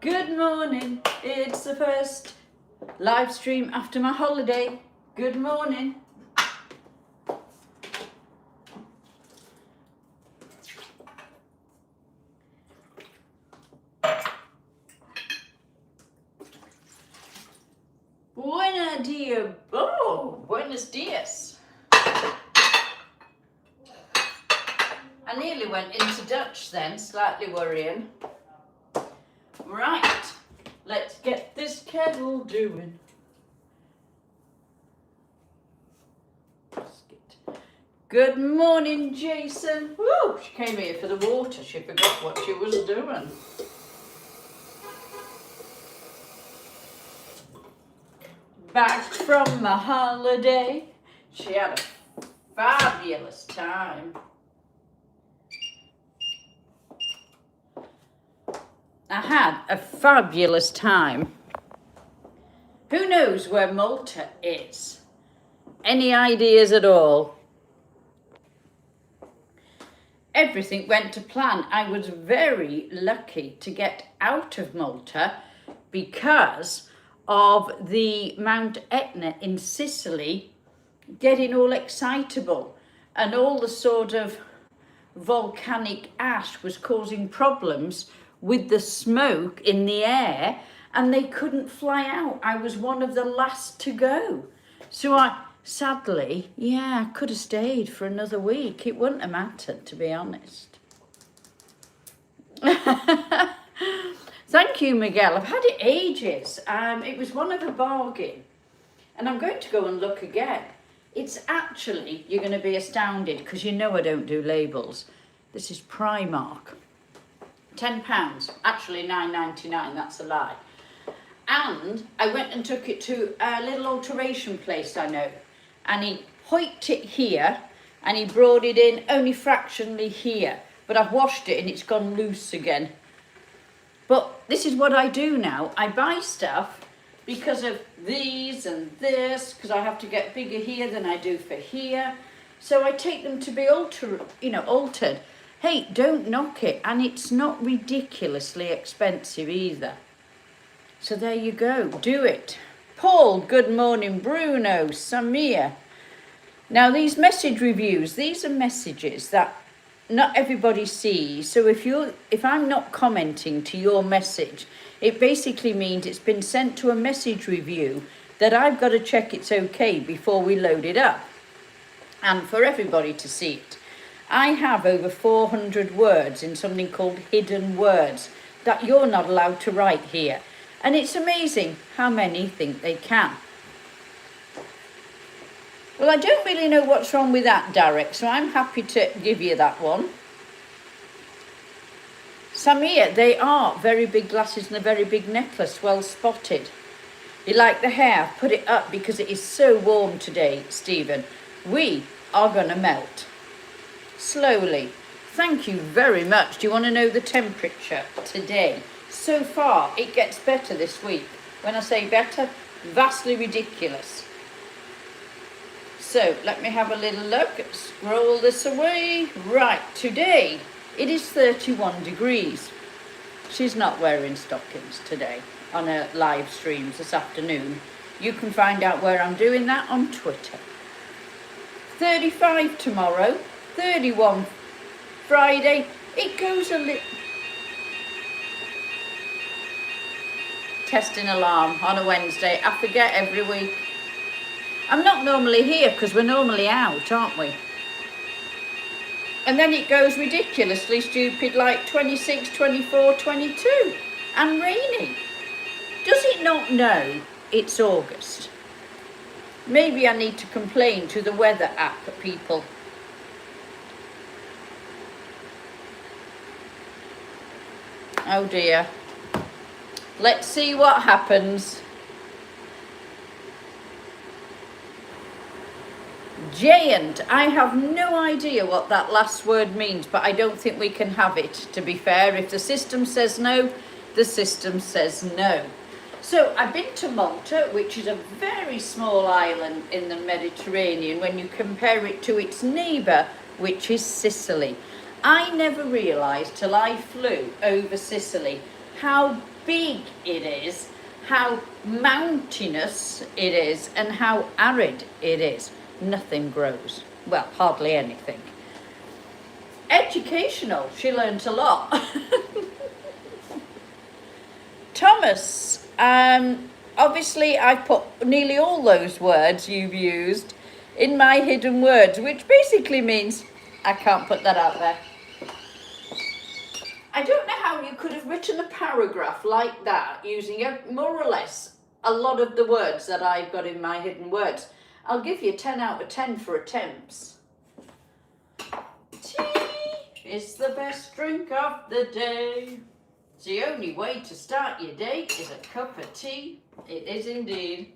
Good morning. It's the first live stream after my holiday. Good morning. Buenos dias. I nearly went into Dutch then, slightly worrying. Right, let's get this kettle doing. Good morning, Jason. Woo, she came here for the water. She forgot what she was doing. Back from my holiday. She had a fabulous time. I had a fabulous time. Who knows where Malta is? Any ideas at all? Everything went to plan. I was very lucky to get out of Malta because of the Mount Etna in Sicily getting all excitable, and all the sort of volcanic ash was causing problems with the smoke in the air, and they couldn't fly out. I was one of the last to go. So sadly, I could have stayed for another week. It wouldn't have mattered, to be honest. Thank you, Miguel. I've had it ages. It was one of a bargain. And I'm going to go and look again. It's actually, you're going to be astounded, because you know I don't do labels. This is Primark. £10. Actually £9.99, that's a lie. And I went and took it to a little alteration place I know. And he hoiked it here, and he brought it in only fractionally here. But I've washed it and it's gone loose again. But this is what I do now. I buy stuff because of these and this, because I have to get bigger here than I do for here. So I take them to be altered. Hey, don't knock it. And it's not ridiculously expensive either. So there you go. Do it. Paul, good morning. Bruno, Samir. Now these message reviews, these are messages that not everybody sees. So if I'm not commenting to your message, it basically means it's been sent to a message review that I've got to check it's okay before we load it up, and for everybody to see it. I have over 400 words in something called hidden words that you're not allowed to write here. And it's amazing how many think they can. Well, I don't really know what's wrong with that, Derek, so I'm happy to give you that one. Samir, they are very big glasses and a very big necklace, well spotted. You like the hair? Put it up because it is so warm today, Stephen. We are going to melt. Slowly. Thank you very much. Do you want to know the temperature today? So far, it gets better this week. When I say better, vastly ridiculous. So, let me have a little look. Scroll this away. Right, today, it is 31 degrees. She's not wearing stockings today on her live streams this afternoon. You can find out where I'm doing that on Twitter. 35 tomorrow, 31 Friday. It goes a little... Testing alarm on a Wednesday. I forget every week. I'm not normally here because we're normally out, aren't we? And then it goes ridiculously stupid like 26, 24, 22 and rainy. Does it not know it's August? Maybe I need to complain to the weather app people. Oh dear. Let's see what happens. Giant. I have no idea what that last word means, but I don't think we can have it, to be fair. If the system says no, the system says no. So I've been to Malta, which is a very small island in the Mediterranean when you compare it to its neighbour, which is Sicily. I never realised till I flew over Sicily how big it is, how mountainous it is, and how arid it is. Nothing grows. Well, hardly anything. Educational. She learnt a lot. Thomas, obviously I put nearly all those words you've used in my hidden words, which basically means I can't put that out there. I don't know how you could have written a paragraph like that using more or less a lot of the words that I've got in my hidden words. I'll give you 10 out of 10 for attempts. Tea is the best drink of the day. It's the only way to start your day is a cup of tea. It is indeed.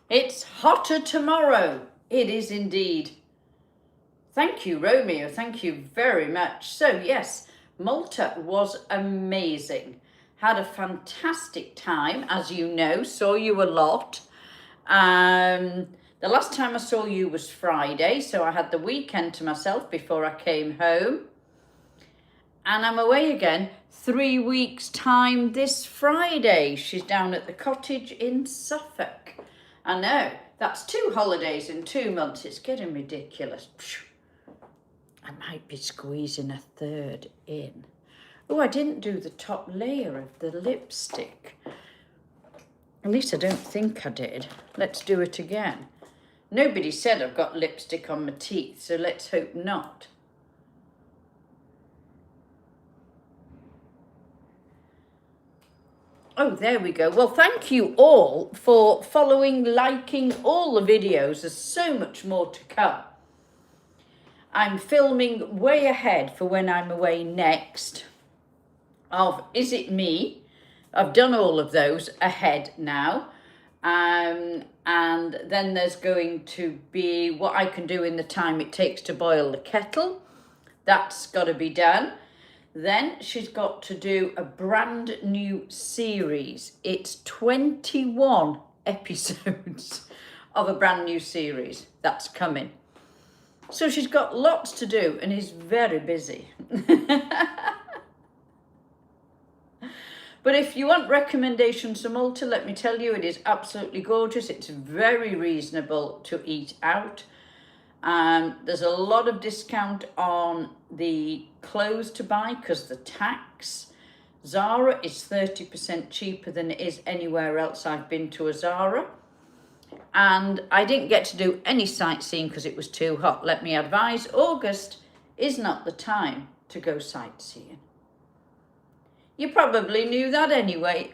It's hotter tomorrow. It is indeed. Thank you, Romeo. Thank you very much. So, yes, Malta was amazing. Had a fantastic time, as you know. Saw you a lot. The last time I saw you was Friday, so I had the weekend to myself before I came home. And I'm away again 3 weeks' time this Friday. She's down at the cottage in Suffolk. I know, that's 2 holidays in 2 months. It's getting ridiculous. I might be squeezing a third in. Oh, I didn't do the top layer of the lipstick. At least I don't think I did. Let's do it again. Nobody said I've got lipstick on my teeth, so let's hope not. Oh, there we go. Well, thank you all for following, liking all the videos. There's so much more to come. I'm filming way ahead for when I'm away next of Is It Me? I've done all of those ahead now. And then there's going to be what I can do in the time it takes to boil the kettle. That's got to be done. Then she's got to do a brand new series. It's 21 episodes of a brand new series that's coming. So she's got lots to do and is very busy. But if you want recommendations from Malta, let me tell you, it is absolutely gorgeous. It's very reasonable to eat out. There's a lot of discount on the clothes to buy because the tax. Zara is 30% cheaper than it is anywhere else I've been to a Zara. And I didn't get to do any sightseeing because it was too hot. Let me advise, August is not the time to go sightseeing. You probably knew that anyway.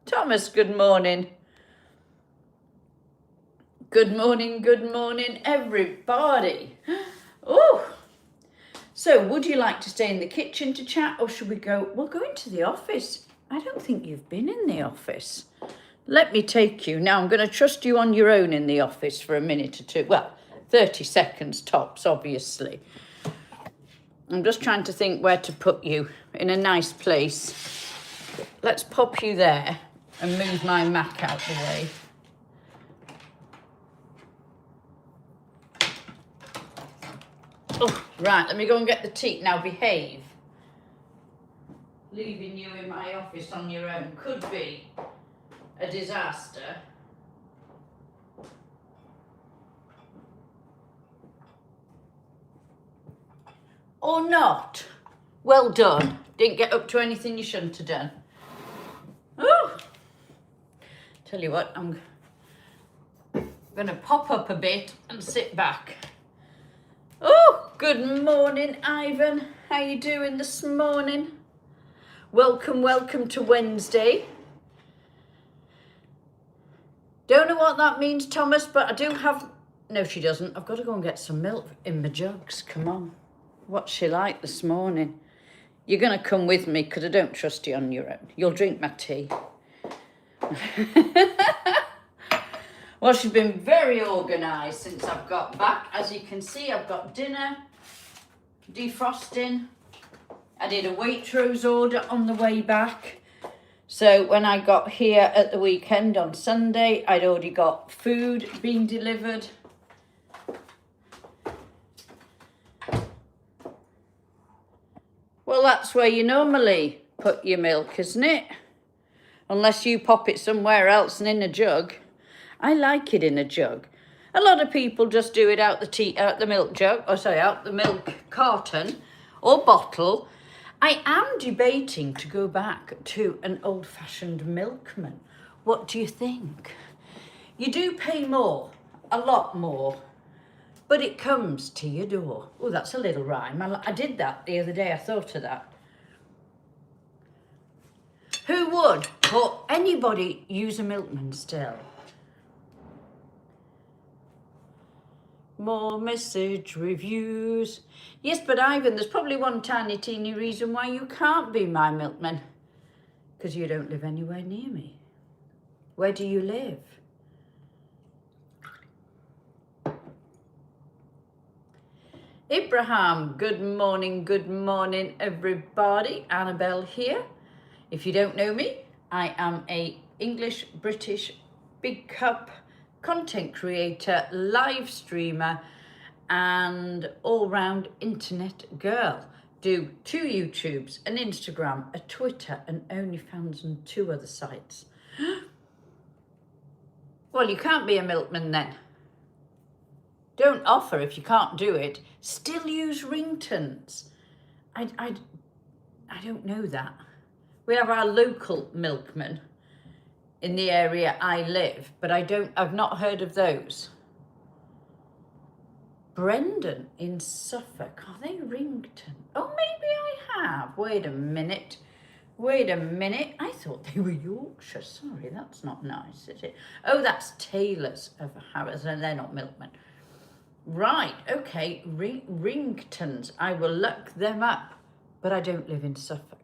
Thomas, good morning. Good morning, everybody. Oh, so would you like to stay in the kitchen to chat or should we go? We'll go into the office. I don't think you've been in the office. Let me take you. Now, I'm going to trust you on your own in the office for a minute or two. Well, 30 seconds tops, obviously. I'm just trying to think where to put you in a nice place. Let's pop you there and move my Mac out the way. Oh, right, let me go and get the tea. Now behave. Leaving you in my office on your own could be a disaster. Or not. Well done. Didn't get up to anything you shouldn't have done. Oh, tell you what, I'm going to pop up a bit and sit back. Oh, good morning, Ivan. How you doing this morning? Welcome to Wednesday. Don't know what that means, Thomas, but I do have... No, she doesn't. I've got to go and get some milk in my jugs. Come on. What's she like this morning? You're going to come with me because I don't trust you on your own. You'll drink my tea. Well, she's been very organised since I've got back. As you can see, I've got dinner, defrosting. I did a Waitrose order on the way back. So when I got here at the weekend on Sunday, I'd already got food being delivered. Well, that's where you normally put your milk, isn't it? Unless you pop it somewhere else and in a jug. I like it in a jug. A lot of people just do it out the milk jug, out the milk carton or bottle. I am debating to go back to an old-fashioned milkman. What do you think? You do pay more, a lot more, but it comes to your door. Oh, that's a little rhyme. I did that the other day. I thought of that. Who would, or anybody, use a milkman still? More message reviews. Yes, but Ivan, there's probably one tiny teeny reason why you can't be my milkman. Because you don't live anywhere near me. Where do you live? Abraham, good morning everybody. Annabelle here. If you don't know me, I am a English, British, big cup content creator, live streamer, and all-round internet girl. Do 2 YouTubes, an Instagram, a Twitter, an OnlyFans, and 2 other sites. Well, you can't be a milkman then. Don't offer if you can't do it. Still use ringtones. I don't know that. We have our local milkman in the area I live, but I've not heard of those. Brendan in Suffolk, are they Rington? Oh, maybe I have. Wait a minute. I thought they were Yorkshire. Sorry, that's not nice, is it? Oh, that's Taylors of Harrods, and they're not milkmen. Right, okay, Ringtons. I will look them up, but I don't live in Suffolk.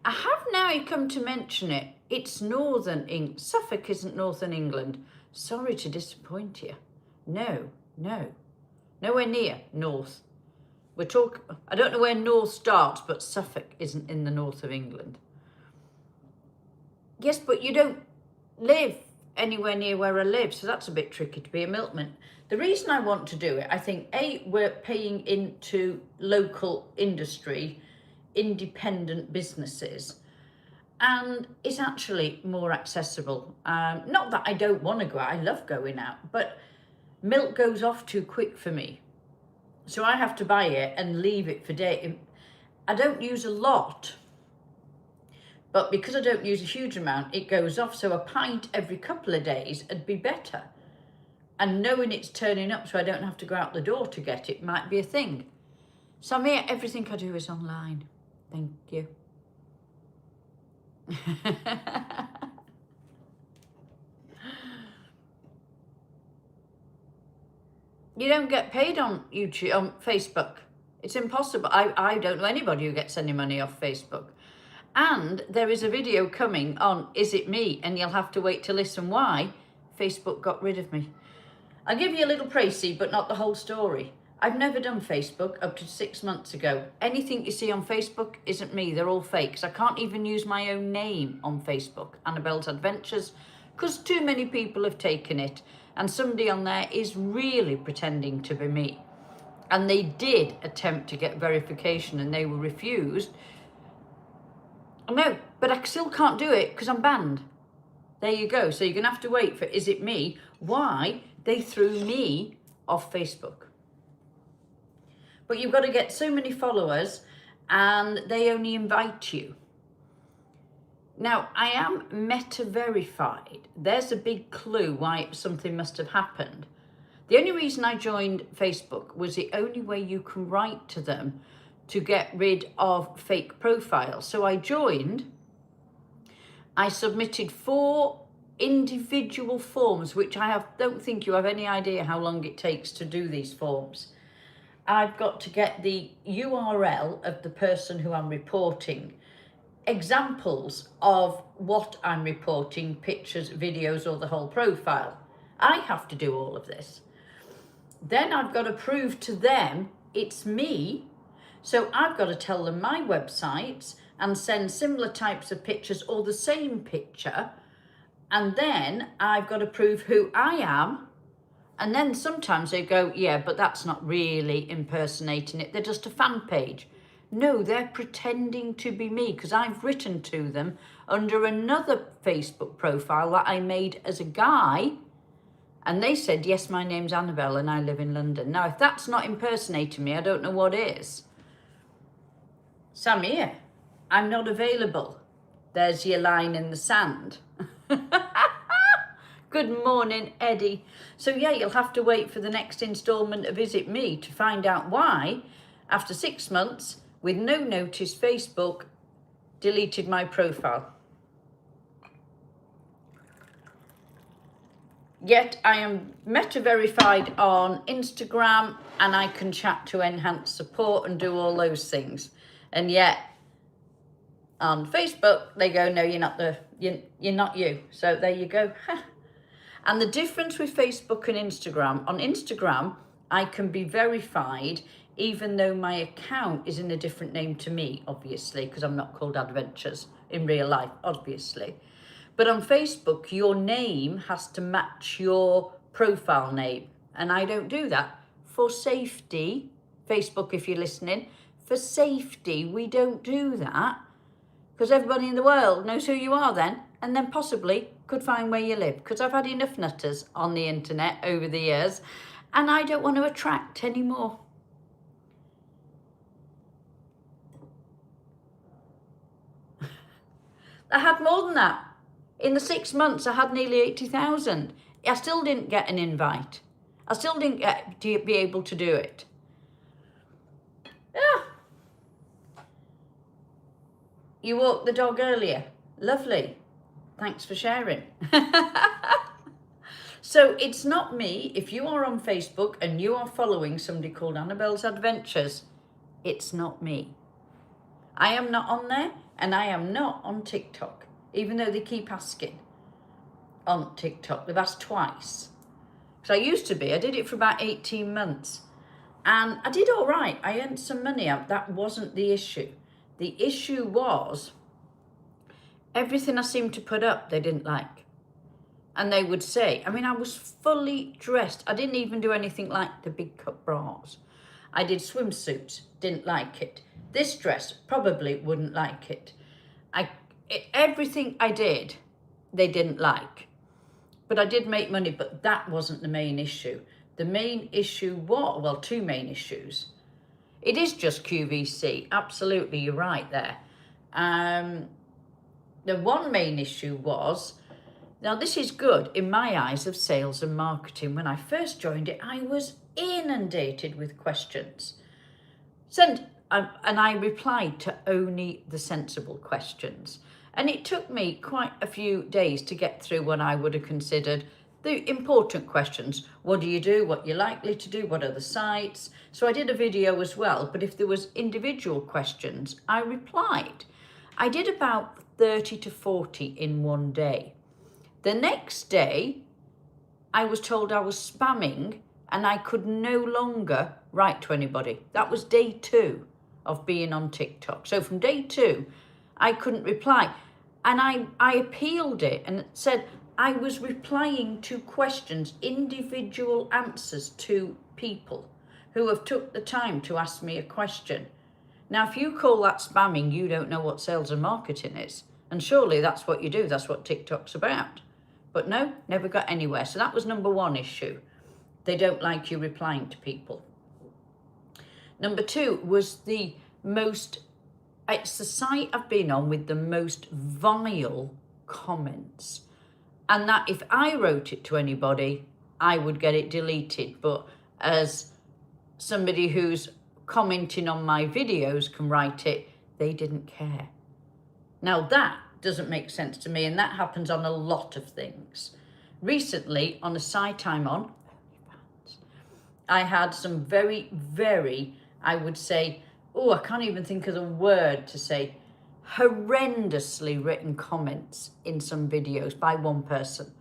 I have now come to mention it. It's Northern England. Suffolk isn't Northern England. Sorry to disappoint you. No. Nowhere near North. I don't know where North starts, but Suffolk isn't in the north of England. Yes, but you don't live anywhere near where I live, so that's a bit tricky to be a milkman. The reason I want to do it, I think, A, we're paying into local industry, independent businesses, and it's actually more accessible. Not that I don't want to go out, I love going out, but milk goes off too quick for me. So I have to buy it and leave it for days. I don't use a lot, but because I don't use a huge amount, it goes off. So a pint every couple of days would be better. And knowing it's turning up so I don't have to go out the door to get it might be a thing. So Samir, everything I do is online. Thank you. You don't get paid on YouTube, on Facebook. It's impossible. I don't know anybody who gets any money off Facebook. And there is a video coming on Is It Me? And you'll have to wait to listen why Facebook got rid of me. I'll give you a little précis, but not the whole story. I've never done Facebook up to 6 months ago. Anything you see on Facebook isn't me. They're all fakes. I can't even use my own name on Facebook, Annabelle's Adventures, because too many people have taken it. And somebody on there is really pretending to be me. And they did attempt to get verification and they were refused. No, but I still can't do it because I'm banned. There you go. So you're going to have to wait for Is It Me? Why they threw me off Facebook. But you've got to get so many followers and they only invite you. Now, I am Meta verified. There's a big clue why something must have happened. The only reason I joined Facebook was the only way you can write to them to get rid of fake profiles. So I joined, I submitted 4 individual forms, which don't think you have any idea how long it takes to do these forms. I've got to get the URL of the person who I'm reporting, examples of what I'm reporting, pictures, videos, or the whole profile. I have to do all of this. Then I've got to prove to them it's me. So I've got to tell them my websites, and send similar types of pictures or the same picture. And then I've got to prove who I am. And then sometimes they go, yeah, but that's not really impersonating it. They're just a fan page. No, they're pretending to be me because I've written to them under another Facebook profile that I made as a guy. And they said, yes, my name's Annabelle and I live in London. Now, if that's not impersonating me, I don't know what is. Samir, I'm not available. There's your line in the sand. Good morning, Eddie. So yeah, you'll have to wait for the next instalment of Is It Me to find out why, after 6 months, with no notice, Facebook deleted my profile. Yet I am Meta verified on Instagram and I can chat to enhance support and do all those things. And yet on Facebook, they go, no, you're not you. So there you go. And the difference with Facebook and Instagram, on Instagram, I can be verified even though my account is in a different name to me, obviously, because I'm not called Adventures in real life, obviously. But on Facebook, your name has to match your profile name. And I don't do that. For safety, Facebook, if you're listening, for safety, we don't do that. Because everybody in the world knows who you are then, and then possibly could find where you live. Because I've had enough nutters on the internet over the years, and I don't want to attract any more. I had more than that. In the 6 months, I had nearly 80,000. I still didn't get an invite. I still didn't get to be able to do it. Yeah. You walked the dog earlier. Lovely. Thanks for sharing. So it's not me. If you are on Facebook and you are following somebody called Annabelle's Adventures, it's not me. I am not on there and I am not on TikTok, even though they keep asking on TikTok. They've asked twice. Because I used to be. I did it for about 18 months. And I did all right. I earned some money. That wasn't the issue. The issue was everything I seemed to put up, they didn't like. And they would say, I mean, I was fully dressed. I didn't even do anything like the big cut bras. I did swimsuits, didn't like it. This dress probably wouldn't like it. Everything I did, they didn't like. But I did make money, but that wasn't the main issue. The main issue was, well, two main issues. It is just QVC. Absolutely, you're right there. The one main issue was, now this is good in my eyes of sales and marketing. When I first joined it, I was inundated with questions. And I replied to only the sensible questions. And it took me quite a few days to get through what I would have considered the important questions. What do you do? What you're likely to do? What are the sites? So I did a video as well, but if there was individual questions, I replied. I did about 30 to 40 in one day. The next day, I was told I was spamming and I could no longer write to anybody. That was day 2 of being on TikTok. So from day 2, I couldn't reply. And I appealed it and said, I was replying to questions, individual answers to people who have took the time to ask me a question. Now, if you call that spamming, you don't know what sales and marketing is. And surely that's what you do. That's what TikTok's about. But no, never got anywhere. So that was number 1 issue. They don't like you replying to people. Number 2 was it's the site I've been on with the most vile comments. And that if I wrote it to anybody, I would get it deleted. But as somebody who's commenting on my videos can write it, they didn't care. Now that doesn't make sense to me, and that happens on a lot of things. Recently, on a site I'm on, I had some very, very, I would say, I can't even think of the word to say, horrendously written comments in some videos by one person.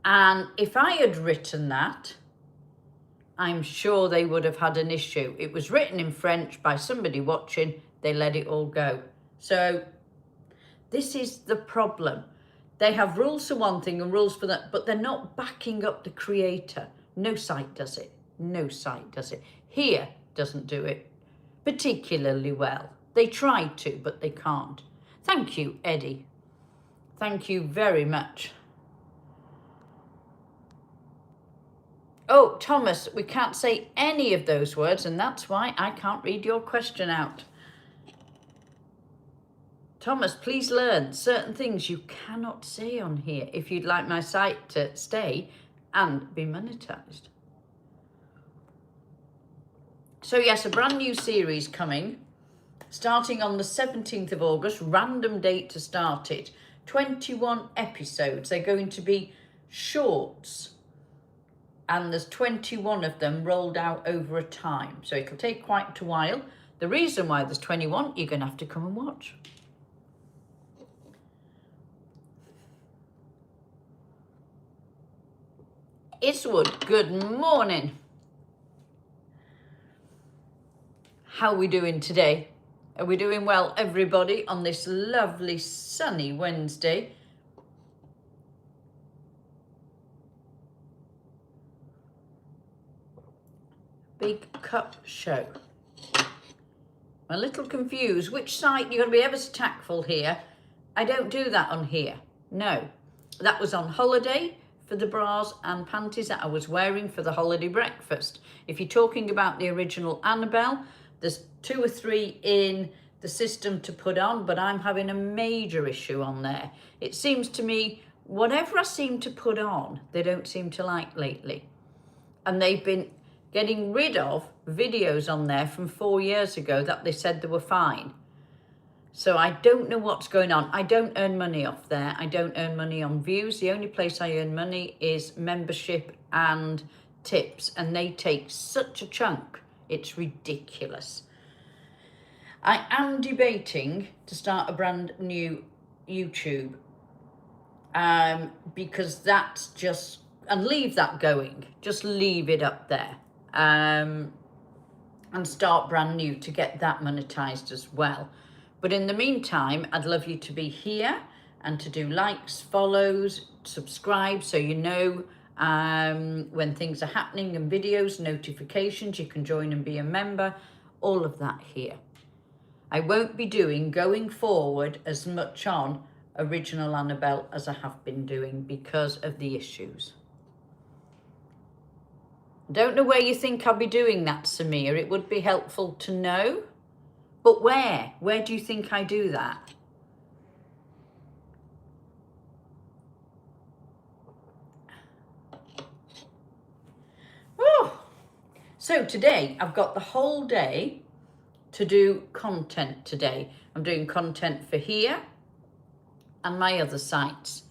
And if I had written that, I'm sure they would have had an issue. It was written in French by somebody watching, they let it all go. So this is the problem. They have rules for one thing and rules for that, but they're not backing up the creator. No site does it. No site does it. Here doesn't do it particularly well. They try to, but they can't. Thank you, Eddie. Thank you very much. Oh, Thomas, we can't say any of those words, and that's why I can't read your question out. Thomas, please learn certain things you cannot say on here if you'd like my site to stay and be monetized. So yes, a brand new series coming, starting on the 17th of August, random date to start it. 21 episodes. They're going to be shorts, and there's 21 of them rolled out over a time. So it'll take quite a while. The reason why there's 21, you're going to have to come and watch. Iswood, good morning. How are we doing today? Are we doing well, everybody, on this lovely sunny Wednesday? Big Cup Show. I'm a little confused. Which site? You've got to be ever so tactful here. I don't do that on here. No. That was on holiday for the bras and panties that I was wearing for the holiday breakfast. If you're talking about the original Annabelle, there's 2 or 3 in the system to put on, but I'm having a major issue on there. It seems to me, whatever I seem to put on, they don't seem to like lately. And they've been getting rid of videos on there from 4 years ago that they said they were fine. So I don't know what's going on. I don't earn money off there. I don't earn money on views. The only place I earn money is membership and tips, and they take such a chunk. It's ridiculous. I am debating to start a brand new YouTube because that's just, and leave that going. Just leave it up there and start brand new to get that monetized as well. But in the meantime, I'd love you to be here and to do likes, follows, subscribe, so you know when things are happening and videos, notifications, you can join and be a member, all of that here. I won't be doing, going forward, as much on original Annabelle as I have been doing because of the issues. Don't know where you think I'll be doing that, Samir. It would be helpful to know. But where? Where do you think I do that? Oh. So today, I've got the whole day to do content today. I'm doing content for here and my other sites.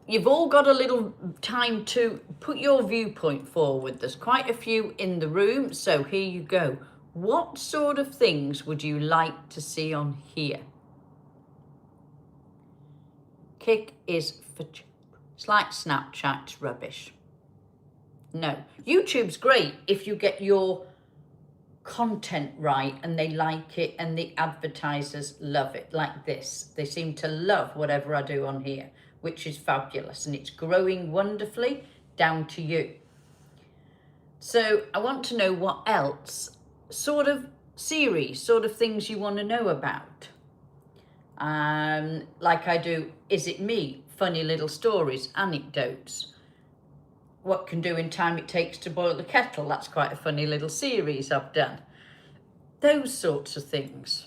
You've all got a little time to put your viewpoint forward. There's quite a few in the room, so here you go. What sort of things would you like to see on here? Kick is for... It's like Snapchat's rubbish. No. YouTube's great if you get your content right and they like it and the advertisers love it, like this. They seem to love whatever I do on here, which is fabulous, and it's growing wonderfully, down to you. So I want to know what else sort of series, sort of things you want to know about. Like I do, Is It Me? Funny little stories, anecdotes. What can do in time it takes to boil the kettle. That's quite a funny little series I've done. Those sorts of things.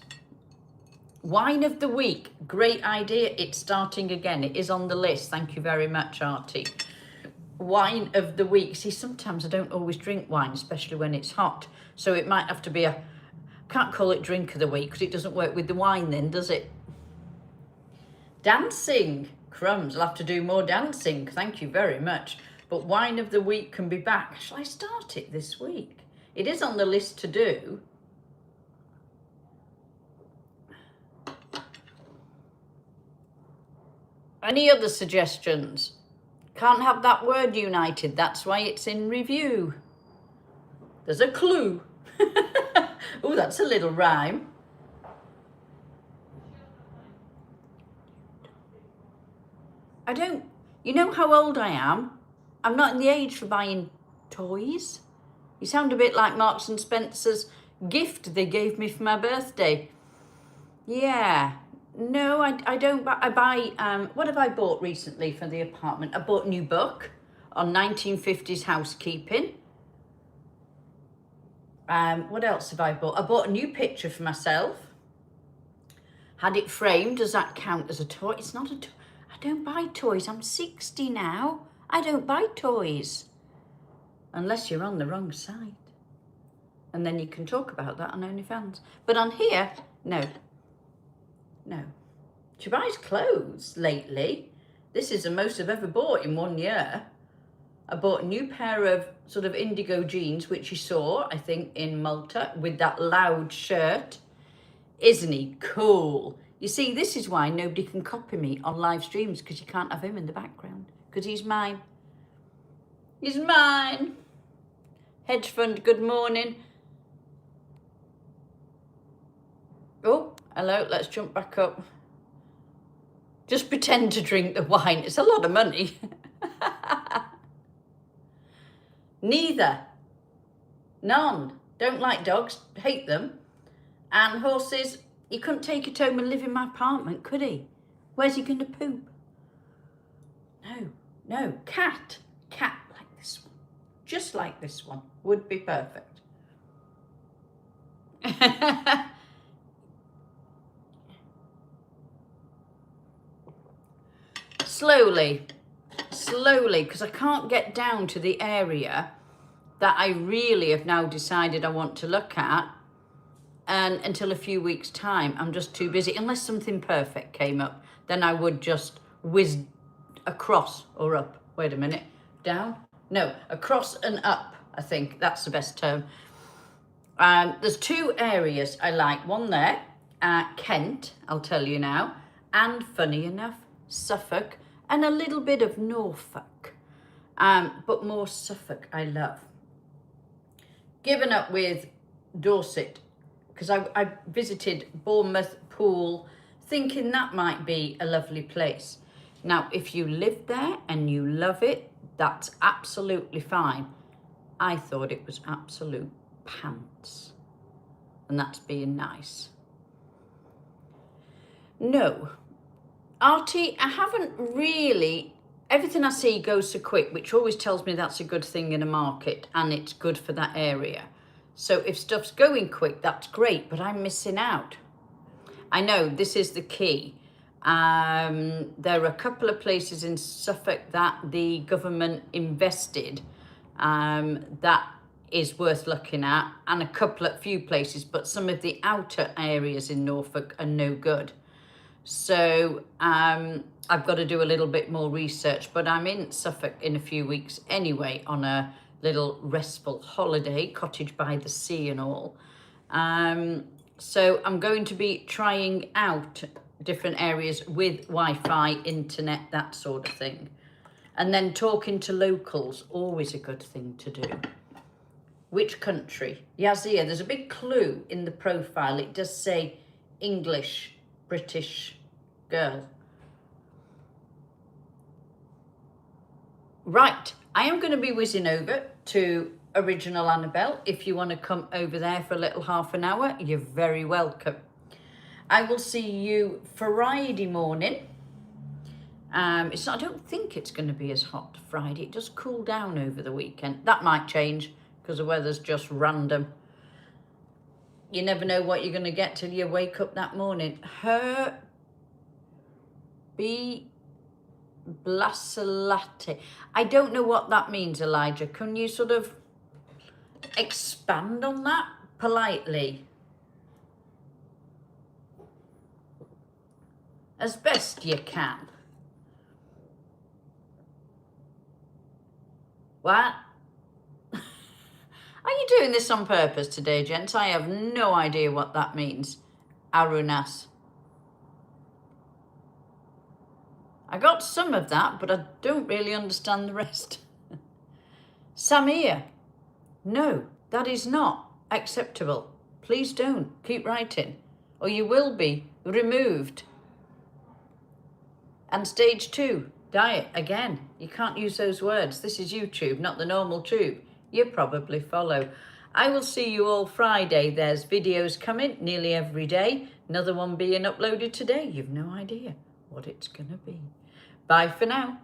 Wine of the week, great idea. It's starting again. It is on the list. Thank you very much, Artie. Wine of the week. See, sometimes I don't always drink wine, especially when it's hot. So it might have to be can't call it drink of the week because it doesn't work with the wine then, does it? Dancing. Crumbs, I'll have to do more dancing. Thank you very much. But wine of the week can be back. Shall I start it this week? It is on the list to do. Any other suggestions? Can't have that word united. That's why it's in review. There's a clue. Oh, that's a little rhyme. I don't, you know how old I am? I'm not in the age for buying toys. You sound a bit like Marks and Spencer's gift they gave me for my birthday. Yeah, no, I don't buy, what have I bought recently for the apartment? I bought a new book on 1950s housekeeping. What else have I bought? I bought a new picture for myself. Had it framed. Does that count as a toy? It's not a toy. I don't buy toys. I'm 60 now. I don't buy toys. Unless you're on the wrong side. And then you can talk about that on OnlyFans. But on here, no. No. She buys clothes lately. This is the most I've ever bought in 1 year. I bought a new pair of sort of indigo jeans, which you saw, I think, in Malta, with that loud shirt. Isn't he cool? You see, this is why nobody can copy me on live streams, because you can't have him in the background, because he's mine. He's mine. Hedge fund, good morning. Oh, hello, let's jump back up. Just pretend to drink the wine. It's a lot of money. Neither. None. Don't like dogs, hate them. And horses, he couldn't take it home and live in my apartment, could he? Where's he going to poop? No. Cat like this one. Just like this one. Would be perfect. Slowly, because I can't get down to the area that I really have now decided I want to look at. And until a few weeks' time, I'm just too busy. Unless something perfect came up, then I would just whiz across or up. Wait a minute. Down? No, across and up, I think. That's the best term. There's 2 areas I like. One there, Kent, I'll tell you now. And funny enough, Suffolk. And a little bit of Norfolk. But more Suffolk I love. Given up with Dorset, because I visited Bournemouth, Poole, thinking that might be a lovely place. Now, if you live there and you love it, that's absolutely fine. I thought it was absolute pants. And that's being nice. No. Artie, I haven't really, everything I see goes so quick, which always tells me that's a good thing in a market and it's good for that area. So if stuff's going quick, that's great, but I'm missing out. I know, this is the key. There are a couple of places in Suffolk that the government invested that is worth looking at, and a few places, but some of the outer areas in Norfolk are no good. So I've got to do a little bit more research, but I'm in Suffolk in a few weeks anyway on a little restful holiday, cottage by the sea and all. So I'm going to be trying out different areas with Wi-Fi, internet, that sort of thing. And then talking to locals, always a good thing to do. Which country? Yazia, there's a big clue in the profile. It does say English, British girl. Right, I am going to be whizzing over to Original Annabelle. If you want to come over there for a little half an hour, you're very welcome. I will see you Friday morning. I don't think it's going to be as hot Friday. It does cool down over the weekend. That might change because the weather's just random. You never know what you're going to get till you wake up that morning. Blasalate. I don't know what that means, Elijah. Can you sort of expand on that politely? As best you can. What? Are you doing this on purpose today, gents? I have no idea what that means. Arunas. I got some of that, but I don't really understand the rest. Samir. No, that is not acceptable. Please don't. Keep writing, or you will be removed. And stage 2, Diet, again, you can't use those words. This is YouTube, not the normal tube. You probably follow. I will see you all Friday. There's videos coming nearly every day. Another one being uploaded today. You've no idea what it's going to be. Bye for now.